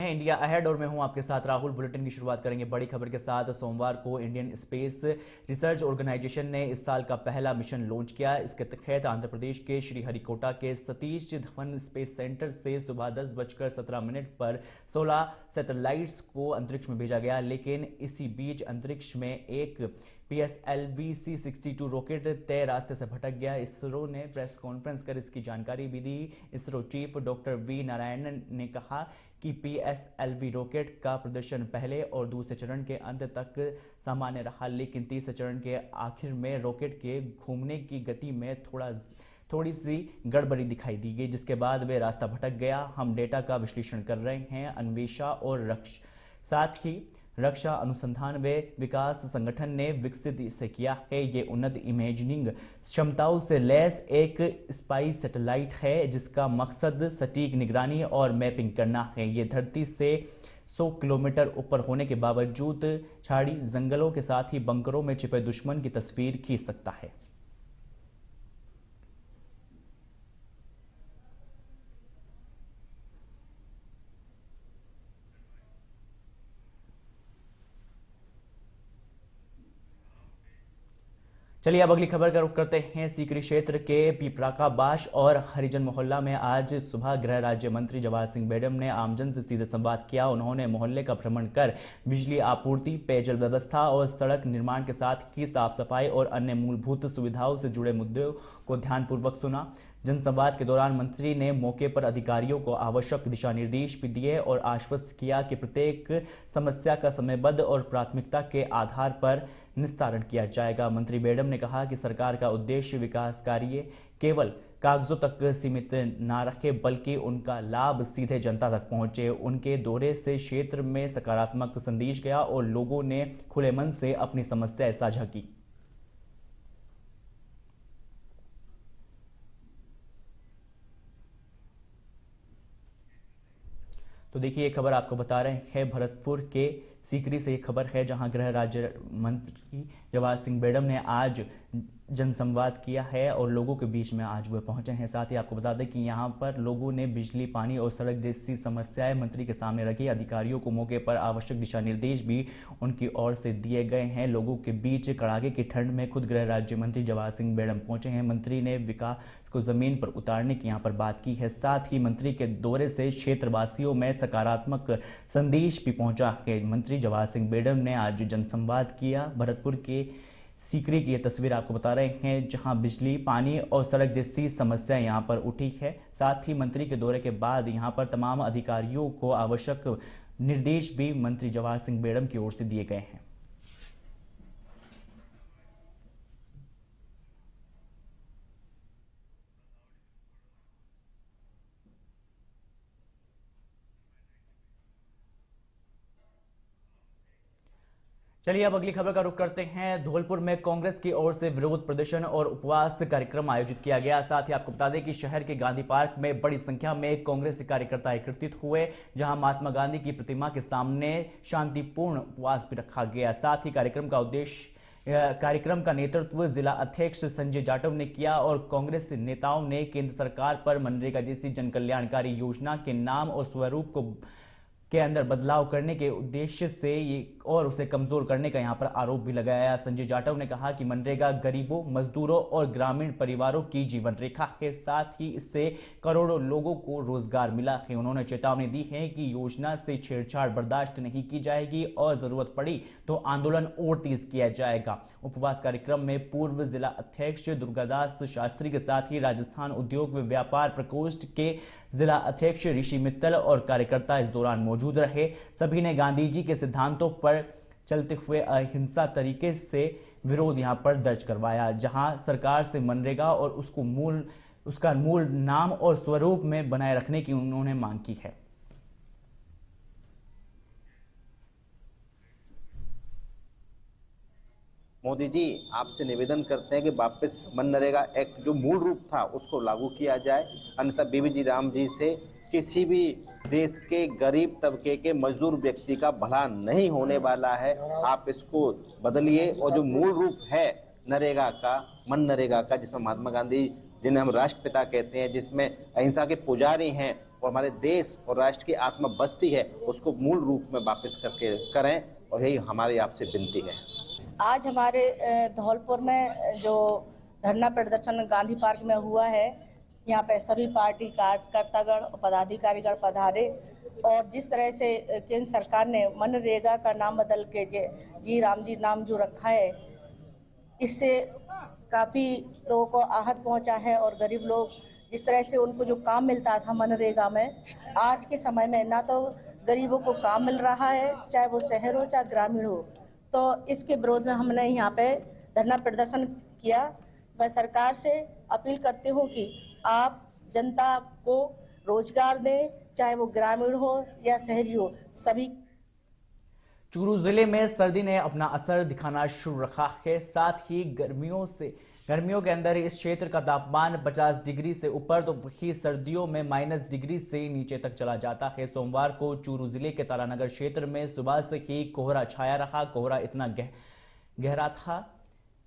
हैं India ahead और मैं हूं आपके साथ राहुल। बुलेटिन की शुरुआत करेंगे बड़ी खबर के साथ। सोमवार को इंडियन स्पेस रिसर्च ऑर्गेनाइजेशन ने इस साल का पहला मिशन लॉन्च किया। इसके तहत आंध्र प्रदेश के श्रीहरिकोटा के सतीश धवन स्पेस सेंटर से सुबह 10:17 पर 16 सैटेलाइट्स को अंतरिक्ष में भेजा गया। लेकिन इसी बीच अंतरिक्ष में एक PSLV C-62 रॉकेट तय रास्ते से भटक गया। इसरो ने प्रेस कॉन्फ्रेंस कर इसकी जानकारी भी दी। ISRO chief doctor V Narayanan ने कहा कि PSLV रॉकेट का प्रदर्शन पहले और दूसरे चरण के अंत तक सामान्य रहा, लेकिन तीसरे चरण के आखिर में रॉकेट के घूमने की गति में थोड़ी सी गड़बड़ी दिखाई दी गई, जिसके बाद वे रास्ता भटक गया। हम डेटा का विश्लेषण कर रहे हैं। अन्वेषा और साथ ही रक्षा अनुसंधान व विकास संगठन ने विकसित इसे किया है। ये उन्नत इमेजिंग क्षमताओं से लैस एक स्पाई सैटेलाइट है जिसका मकसद सटीक निगरानी और मैपिंग करना है। ये धरती से 100 किलोमीटर ऊपर होने के बावजूद झाड़ी जंगलों के साथ ही बंकरों में छिपे दुश्मन की तस्वीर खींच सकता है। चलिए अब अगली खबर का रुख करते हैं। सीकरी क्षेत्र के पीपराका बाश और हरिजन मोहल्ला में आज सुबह गृह राज्य मंत्री जवाहर सिंह बेडम ने आमजन से सीधे संवाद किया। उन्होंने मोहल्ले का भ्रमण कर बिजली आपूर्ति, पेयजल व्यवस्था और सड़क निर्माण के साथ ही साफ सफाई और अन्य मूलभूत सुविधाओं से जुड़े मुद्दों को ध्यानपूर्वक सुना। जनसंवाद के दौरान मंत्री ने मौके पर अधिकारियों को आवश्यक दिशा निर्देश भी दिए और आश्वस्त किया कि प्रत्येक समस्या का समयबद्ध और प्राथमिकता के आधार पर निस्तारण किया जाएगा। मंत्री बेडम ने कहा कि सरकार का उद्देश्य विकास कार्य केवल कागजों तक सीमित ना रखे, बल्कि उनका लाभ सीधे जनता तक पहुंचे। उनके दौरे से क्षेत्र में सकारात्मक संदेश गया और लोगों ने खुले मन से अपनी समस्याएं साझा की। तो देखिए ये खबर आपको बता रहे हैं भरतपुर के सीकरी से। ये खबर है जहां गृह राज्य मंत्री जवाहर सिंह बेडम ने आज जनसंवाद किया है और लोगों के बीच में आज वह पहुंचे हैं। साथ ही आपको बता दें कि यहां पर लोगों ने बिजली, पानी और सड़क जैसी समस्याएं मंत्री के सामने रखी। अधिकारियों को मौके पर आवश्यक दिशा निर्देश भी उनकी ओर से दिए गए हैं। लोगों के बीच कड़ाके की ठंड में खुद गृह राज्य मंत्री जवाहर सिंह बेडम पहुंचे हैं। मंत्री ने विकास को जमीन पर उतारने की यहां पर बात की है। साथ ही मंत्री के दौरे से क्षेत्रवासियों में सकारात्मक संदेश भी पहुंचा है। मंत्री जवाहर सिंह बेडम ने आज जनसंवाद किया। भरतपुर के सीकरी की ये तस्वीर आपको बता रहे हैं जहां बिजली, पानी और सड़क जैसी समस्याएं यहां पर उठी है। साथ ही मंत्री के दौरे के बाद यहां पर तमाम अधिकारियों को आवश्यक निर्देश भी मंत्री जवाहर सिंह बेडम की ओर से दिए गए हैं। चलिए अब अगली खबर का रुख करते हैं। धौलपुर में कांग्रेस की ओर से विरोध प्रदर्शन और उपवास कार्यक्रम आयोजित किया गया। साथ ही आपको बता दें कि शहर के गांधी पार्क में बड़ी संख्या में कांग्रेस कार्यकर्ता एकत्रित हुए, जहां महात्मा गांधी की प्रतिमा के सामने शांतिपूर्ण उपवास भी रखा गया। साथ ही कार्यक्रम का नेतृत्व जिला अध्यक्ष संजय जाटव ने किया और कांग्रेस नेताओं ने केंद्र सरकार पर मनरेगा जैसी जन कल्याणकारी योजना के नाम और स्वरूप के अंदर बदलाव करने के उद्देश्य से और उसे कमजोर करने का यहां पर आरोप भी लगाया। संजय जाटव ने कहा कि मनरेगा गरीबों, मजदूरों और ग्रामीण परिवारों की जीवन रेखा है। साथ ही इससे करोड़ों लोगों को रोजगार मिला है। उन्होंने चेतावनी दी है कि योजना से छेड़छाड़ बर्दाश्त नहीं की जाएगी और जरूरत पड़ी तो आंदोलन और तेज किया जाएगा। उपवास कार्यक्रम में पूर्व जिला अध्यक्ष दुर्गादास शास्त्री के साथ ही राजस्थान उद्योग व व्यापार प्रकोष्ठ के जिला अध्यक्ष ऋषि मित्तल और कार्यकर्ता इस दौरान मौजूद रहे। सभी ने गांधी जी के सिद्धांतों पर चलते हुए अहिंसा तरीके से विरोध यहां पर दर्ज करवाया, जहां सरकार से मनरेगा और उसका मूल नाम और स्वरूप में बनाए रखने की उन्होंने मांग की है। मोदी जी, आपसे निवेदन करते हैं कि वापस मनरेगा एक्ट जो मूल रूप था उसको लागू किया जाए, अन्यथा बीबी राम जी से किसी भी देश के गरीब तबके के मजदूर व्यक्ति का भला नहीं होने वाला है। आप इसको बदलिए और जो मूल रूप है नरेगा का, मनरेगा का, जिसमें महात्मा गांधी जिन्हें हम राष्ट्रपिता कहते हैं, जिसमें अहिंसा के पुजारी हैं, और हमारे देश और राष्ट्र की आत्मा बस्ती है उसको मूल रूप में वापस करके करें, और यही हमारी आपसे विनती है। आज हमारे धौलपुर में जो धरना प्रदर्शन गांधी पार्क में हुआ है, यहाँ पे सभी पार्टी कार्यकर्तागण और पदाधिकारीगण पधारे और जिस तरह से केंद्र सरकार ने मनरेगा का नाम बदल के जी राम जी नाम जो रखा है, इससे काफ़ी लोगों को आहत पहुंचा है और गरीब लोग जिस तरह से उनको जो काम मिलता था मनरेगा में, आज के समय में ना तो गरीबों को काम मिल रहा है, चाहे वो शहर हो चाहे ग्रामीण हो। तो इसके विरोध में हमने यहाँ पे धरना प्रदर्शन किया। मैं सरकार से अपील करती हूँ कि आप जनता को रोजगार दें, चाहे वो ग्रामीण हो या शहरी हो, सभी। चूरू जिले में सर्दी ने अपना असर दिखाना शुरू रखा है। साथ ही गर्मियों के अंदर इस क्षेत्र का तापमान 50 डिग्री से ऊपर तो वही सर्दियों में माइनस डिग्री से नीचे तक चला जाता है। सोमवार को चूरू जिले के तारानगर क्षेत्र में सुबह से ही कोहरा छाया रहा। कोहरा इतना गहरा था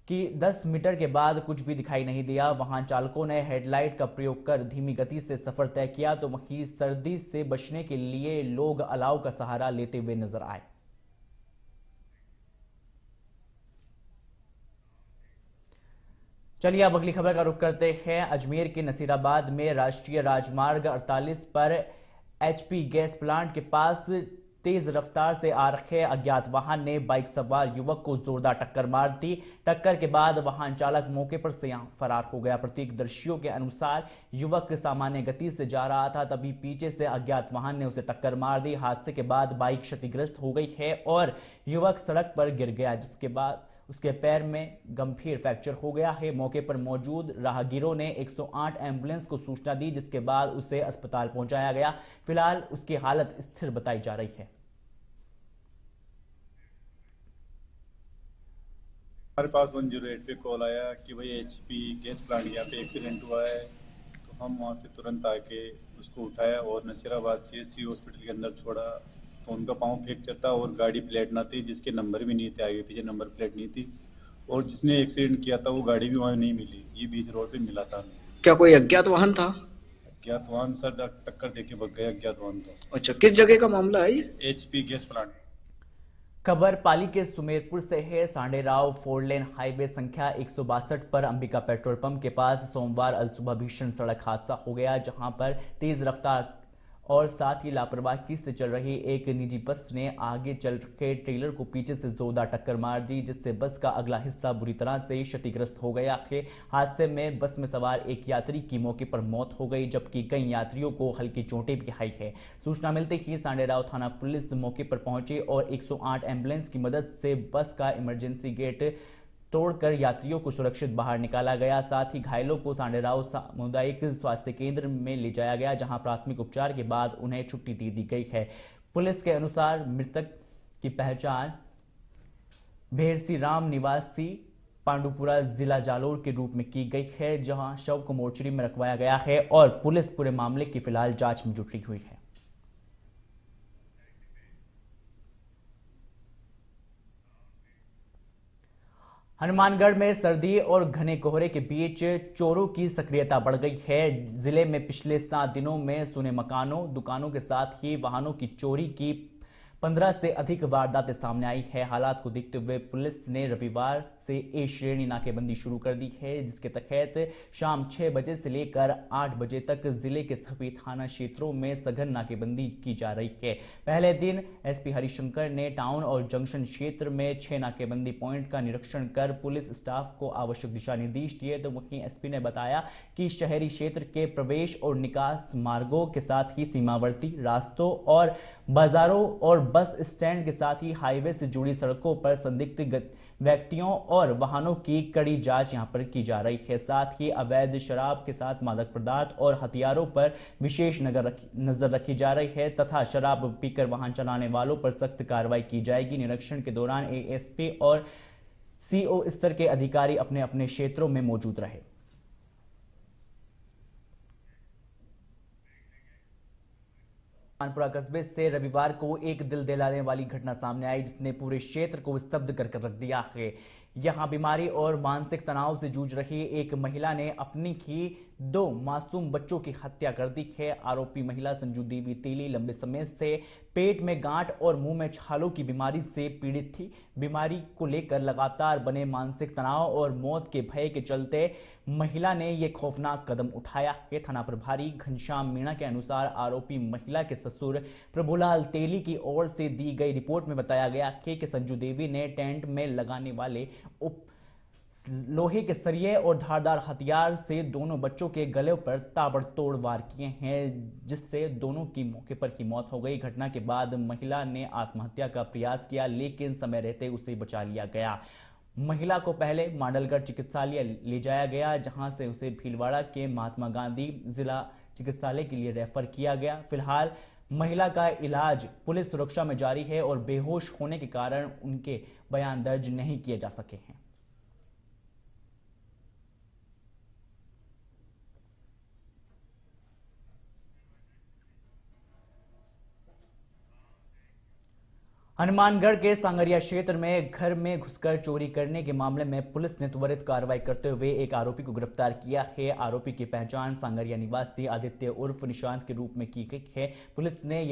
कि 10 मीटर के बाद कुछ भी दिखाई नहीं दिया। वाहन चालकों ने हेडलाइट का प्रयोग कर धीमी गति से सफर तय किया, तो वहीं सर्दी से बचने के लिए लोग अलाव का सहारा लेते हुए नजर आए। चलिए अब अगली खबर का रुख करते हैं। अजमेर के नसीराबाद में राष्ट्रीय राजमार्ग 48 पर एचपी गैस प्लांट के पास तेज रफ्तार से आ रहे अज्ञात वाहन ने बाइक सवार युवक को जोरदार टक्कर मार दी। टक्कर के बाद वाहन चालक मौके पर से फरार हो गया। प्रत्यक्षदर्शियों के अनुसार युवक सामान्य गति से जा रहा था, तभी पीछे से अज्ञात वाहन ने उसे टक्कर मार दी। हादसे के बाद बाइक क्षतिग्रस्त हो गई है और युवक सड़क पर गिर गया, जिसके बाद उसके पैर में गंभीर फ्रैक्चर हो गया है। मौके पर मौजूद राहगीरों ने 108 एम्बुलेंस को सूचना दी, जिसके बाद उसे अस्पताल पहुंचाया गया। फिलहाल उसकी हालत स्थिर बताई जा रही है। हमारे पास 108 पे कॉल आया कि भाई एचपी गैस प्लांट यहाँ पे एक्सीडेंट हुआ है, तो हम वहाँ से तुरंत आके उसको उठाया और नसीराबाद सीएससी हॉस्पिटल के अंदर छोड़ा। तो उनका पाँव फ्रैक्चर था और गाड़ी प्लेट ना थी, जिसके नंबर भी नहीं थे, आगे पीछे नंबर प्लेट नहीं थी, और जिसने एक्सीडेंट किया था वो गाड़ी भी वहाँ नहीं मिली, ये बीच रोड पे मिला था। क्या कोई अज्ञात वाहन था? अज्ञात वाहन सर टक्कर देके भग गया, अज्ञात वाहन था। अच्छा, किस जगह का मामला है ये? HP gas plant. खबर पाली के सुमेरपुर से है। सांडेराव 4 लेन हाईवे संख्या 162 पर अंबिका पेट्रोल पंप के पास सोमवार अलसुबह भीषण सड़क हादसा हो गया, जहां पर तेज रफ्तार और साथ ही लापरवाही से चल रही एक निजी बस ने आगे चल रहे ट्रेलर को पीछे से जोरदार टक्कर मार दी, जिससे बस का अगला हिस्सा बुरी तरह से क्षतिग्रस्त हो गया है। हादसे में बस में सवार एक यात्री की मौके पर मौत हो गई, जबकि कई यात्रियों को हल्की चोटें भी आई है। सूचना मिलते ही सांडेराव थाना पुलिस मौके पर पहुंची और 108 एम्बुलेंस की मदद से बस का इमरजेंसी गेट तोड़कर यात्रियों को सुरक्षित बाहर निकाला गया। साथ ही घायलों को सांडेराव सामुदायिक स्वास्थ्य केंद्र में ले जाया गया, जहां प्राथमिक उपचार के बाद उन्हें छुट्टी दे दी गई है। पुलिस के अनुसार मृतक की पहचान भेरसी राम निवासी पांडुपुरा जिला जालोर के रूप में की गई है, जहां शव को मोर्चरी में रखवाया गया है और पुलिस पूरे मामले की फिलहाल जांच में जुटी हुई है। हनुमानगढ़ में सर्दी और घने कोहरे के बीच चोरों की सक्रियता बढ़ गई है। जिले में पिछले 7 दिनों में सुने मकानों, दुकानों के साथ ही वाहनों की चोरी की 15 से अधिक वारदातें सामने आई है। हालात को देखते हुए पुलिस ने रविवार से ए श्रेणी नाकेबंदी शुरू कर दी है, जिसके तहत शाम 6 बजे से लेकर 8 बजे तक जिले के सभी थाना क्षेत्रों में सघन नाकेबंदी की जा रही है। पहले दिन एसपी हरिशंकर ने टाउन और जंक्शन क्षेत्र में 6 नाकेबंदी पॉइंट का निरीक्षण कर पुलिस स्टाफ को आवश्यक दिशा निर्देश दिए, तो वहीं एसपी ने बताया कि शहरी क्षेत्र के प्रवेश और निकास मार्गों के साथ ही सीमावर्ती रास्तों और बाजारों और बस स्टैंड के साथ ही हाईवे से जुड़ी सड़कों पर संदिग्ध व्यक्तियों और वाहनों की कड़ी जांच यहां पर की जा रही है। साथ ही अवैध शराब के साथ मादक पदार्थ और हथियारों पर विशेष नजर रखी जा रही है तथा शराब पीकर वाहन चलाने वालों पर सख्त कार्रवाई की जाएगी। निरीक्षण के दौरान एएसपी और सीओ स्तर के अधिकारी अपने अपने क्षेत्रों में मौजूद रहे। कानपुरा कस्बे से रविवार को एक दिल दहलाने वाली घटना सामने आई, जिसने पूरे क्षेत्र को स्तब्ध कर रख दिया है। यहां बीमारी और मानसिक तनाव से जूझ रही एक महिला ने अपनी ही 2 मासूम बच्चों की हत्या कर दी है। आरोपी महिला संजू देवी तेली लंबे समय से पेट में गांठ और मुंह में छालों की बीमारी से पीड़ित थी। बीमारी को लेकर लगातार बने मानसिक तनाव और मौत के भय के चलते महिला ने यह खौफनाक कदम उठाया है। थाना प्रभारी घनश्याम मीणा के अनुसार आरोपी महिला के ससुर प्रभुलाल तेली की ओर से दी गई रिपोर्ट में बताया गया है कि संजू देवी ने टेंट में लगाने वाले लोहे के सरिये और धारदार हथियार से दोनों बच्चों के गले पर ताबड़तोड़ वार किए हैं, जिससे दोनों की मौके पर ही मौत हो गई। घटना के बाद महिला ने आत्महत्या का प्रयास किया, लेकिन समय रहते उसे बचा लिया गया। महिला को पहले मांडलगढ़ चिकित्सालय ले जाया गया, जहां से उसे भीलवाड़ा के महात्मा गांधी जिला चिकित्सालय के लिए रेफर किया गया। फिलहाल महिला का इलाज पुलिस सुरक्षा में जारी है और बेहोश होने के कारण उनके बयान दर्ज नहीं किए जा सके हैं। हनुमानगढ़ के सांगरिया क्षेत्र में घर में घुसकर चोरी करने के मामले में पुलिस ने त्वरित कार्रवाई करते हुए एक आरोपी को गिरफ्तार किया है। आरोपी की पहचान सांगरिया निवासी आदित्य उर्फ निशांत के रूप में की गई है। पुलिस ने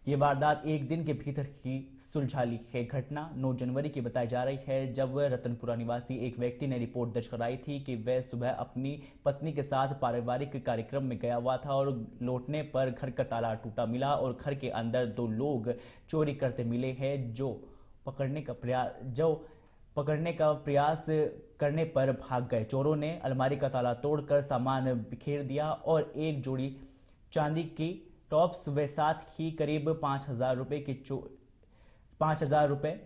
ये वारदात एक दिन के भीतर ही सुलझा ली है। घटना 9 जनवरी की बताई जा रही है, जब रतनपुरा निवासी एक व्यक्ति ने रिपोर्ट दर्ज कराई थी कि वह सुबह अपनी पत्नी के साथ पारिवारिक कार्यक्रम में गया हुआ था और लौटने पर घर का ताला टूटा मिला और घर के अंदर 2 लोग चोरी करते मिले हैं, जो पकड़ने का प्रयास करने पर भाग गए। चोरों ने अलमारी का ताला तोड़कर सामान बिखेर दिया और एक जोड़ी चांदी की टॉप्स व साथ ही करीब 5,000 रुपए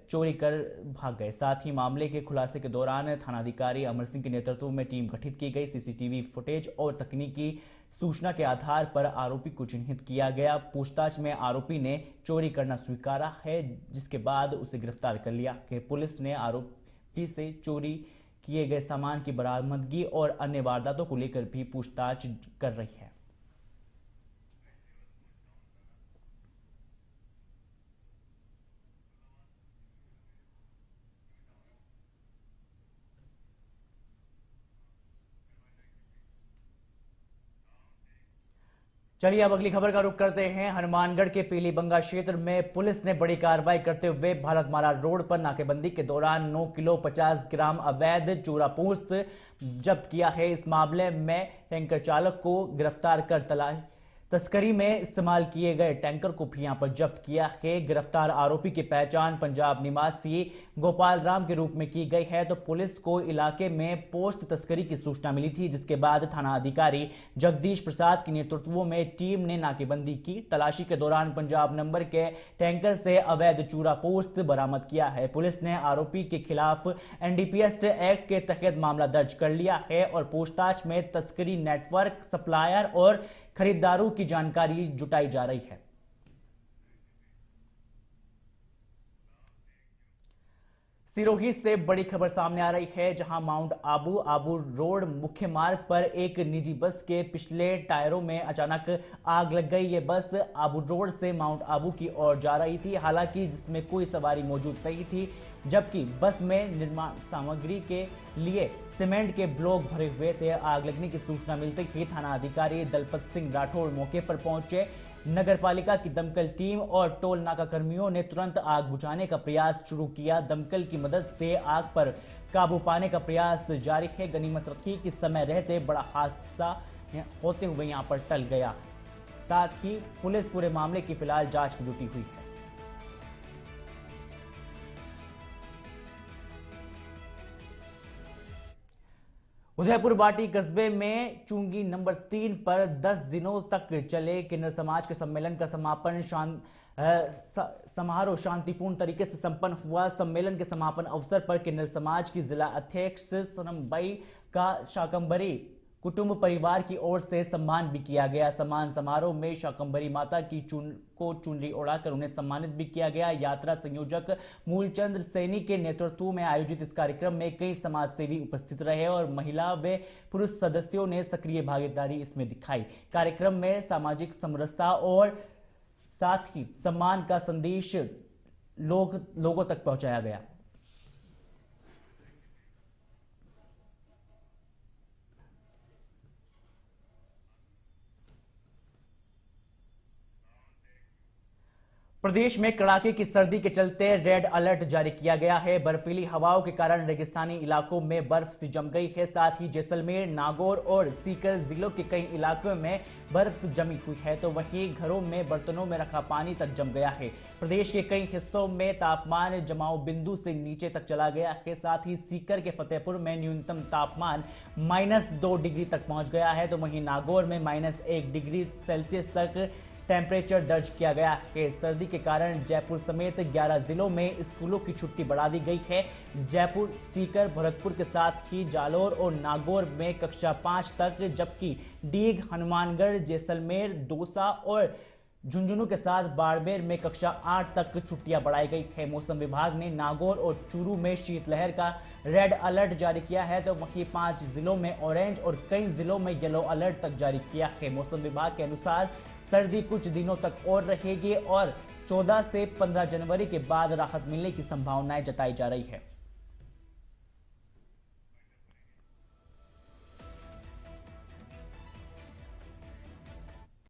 चोरी कर भाग गए। साथ ही मामले के खुलासे के दौरान थानाधिकारी अमर सिंह के नेतृत्व में टीम गठित की गई। सीसीटीवी फुटेज और तकनीकी सूचना के आधार पर आरोपी को चिन्हित किया गया। पूछताछ में आरोपी ने चोरी करना स्वीकारा है, जिसके बाद उसे गिरफ्तार कर लिया है। पुलिस ने आरोपी से चोरी किए गए सामान की बरामदगी और अन्य वारदातों को लेकर भी पूछताछ कर रही है। चलिए अब अगली खबर का रुख करते हैं। हनुमानगढ़ के पीलीबंगा क्षेत्र में पुलिस ने बड़ी कार्रवाई करते हुए भारतमाला रोड पर नाकेबंदी के दौरान 9 किलो 50 ग्राम अवैध चूरापोस्त जब्त किया है। इस मामले में टैंकर चालक को गिरफ्तार कर तस्करी में इस्तेमाल किए गए टैंकर को भी यहां पर जब्त किया है। गिरफ्तार आरोपी की पहचान पंजाब निवासी गोपाल राम के रूप में की गई है। तो पुलिस को इलाके में पोस्ट तस्करी की सूचना मिली थी, जिसके बाद थाना अधिकारी जगदीश प्रसाद के नेतृत्व में टीम ने नाकेबंदी की। तलाशी के दौरान पंजाब नंबर के टैंकर से अवैध चूरा पोस्त बरामद किया है। पुलिस ने आरोपी के खिलाफ NDPS एक्ट के तहत मामला दर्ज कर लिया है और पूछताछ में तस्करी नेटवर्क, सप्लायर और खरीदारों की जानकारी जुटाई जा रही है। सिरोही से बड़ी खबर सामने आ रही है, जहां माउंट आबू रोड मुख्य मार्ग पर एक निजी बस के पिछले टायरों में अचानक आग लग गई। ये बस आबू रोड से माउंट आबू की ओर जा रही थी, हालांकि जिसमें कोई सवारी मौजूद नहीं थी, जबकि बस में निर्माण सामग्री के लिए सीमेंट के ब्लॉक भरे हुए थे। आग लगने की सूचना मिलते ही थाना अधिकारी दलपत सिंह राठौड़ मौके पर पहुंचे। नगर पालिका की दमकल टीम और टोल नाका कर्मियों ने तुरंत आग बुझाने का प्रयास शुरू किया। दमकल की मदद से आग पर काबू पाने का प्रयास जारी है। गनीमत रखी कि समय रहते बड़ा हादसा होते हुए यहां पर टल गया। साथ ही पुलिस पूरे मामले की फिलहाल जांच में जुटी हुई है। उदयपुर वाटी कस्बे में चुंगी नंबर 3 पर 10 दिनों तक चले किन्नर समाज के सम्मेलन का समापन समारोह शांतिपूर्ण तरीके से संपन्न हुआ। सम्मेलन के समापन अवसर पर किन्नर समाज की जिला अध्यक्ष सनमबाई का शाकंभरी कुटुंब परिवार की ओर से सम्मान भी किया गया। सम्मान समारोह में शाकंभरी माता की चुनरी ओढ़ाकर उन्हें सम्मानित भी किया गया। यात्रा संयोजक मूलचंद्र सैनी के नेतृत्व में आयोजित इस कार्यक्रम में कई समाज सेवी उपस्थित रहे और महिला व पुरुष सदस्यों ने सक्रिय भागीदारी इसमें दिखाई। कार्यक्रम में सामाजिक समरसता और साथ ही सम्मान का संदेश लोगों तक पहुंचाया गया। प्रदेश में कड़ाके की सर्दी के चलते रेड अलर्ट जारी किया गया है। बर्फीली हवाओं के कारण रेगिस्तानी इलाकों में बर्फ सी जम गई है। साथ ही जैसलमेर, नागौर और सीकर जिलों के कई इलाकों में बर्फ जमी हुई है, तो वहीं घरों में बर्तनों में रखा पानी तक जम गया है। प्रदेश के कई हिस्सों में तापमान जमाव बिंदु से नीचे तक चला गया है। साथ ही सीकर के फतेहपुर में न्यूनतम तापमान -2 डिग्री तक पहुंच गया है, तो वहीं नागौर में -1 डिग्री सेल्सियस तक टेम्परेचर दर्ज किया गया है। सर्दी के कारण जयपुर समेत 11 जिलों में स्कूलों की छुट्टी बढ़ा दी गई है। जयपुर, सीकर, भरतपुर के साथ ही जालोर और नागौर में कक्षा 5 तक, जबकि डीग, हनुमानगढ़, जैसलमेर, दौसा और झुंझुनू के साथ बाड़मेर में कक्षा 8 तक छुट्टियां बढ़ाई गई है। मौसम विभाग ने नागौर और चूरू में शीतलहर का रेड अलर्ट जारी किया है, तो वहीं 5 जिलों में ऑरेंज और कई जिलों में येलो अलर्ट तक जारी किया है। मौसम विभाग के अनुसार सर्दी कुछ दिनों तक और रहेगी और 14 से 15 जनवरी के बाद राहत मिलने की संभावनाएं जताई जा रही है।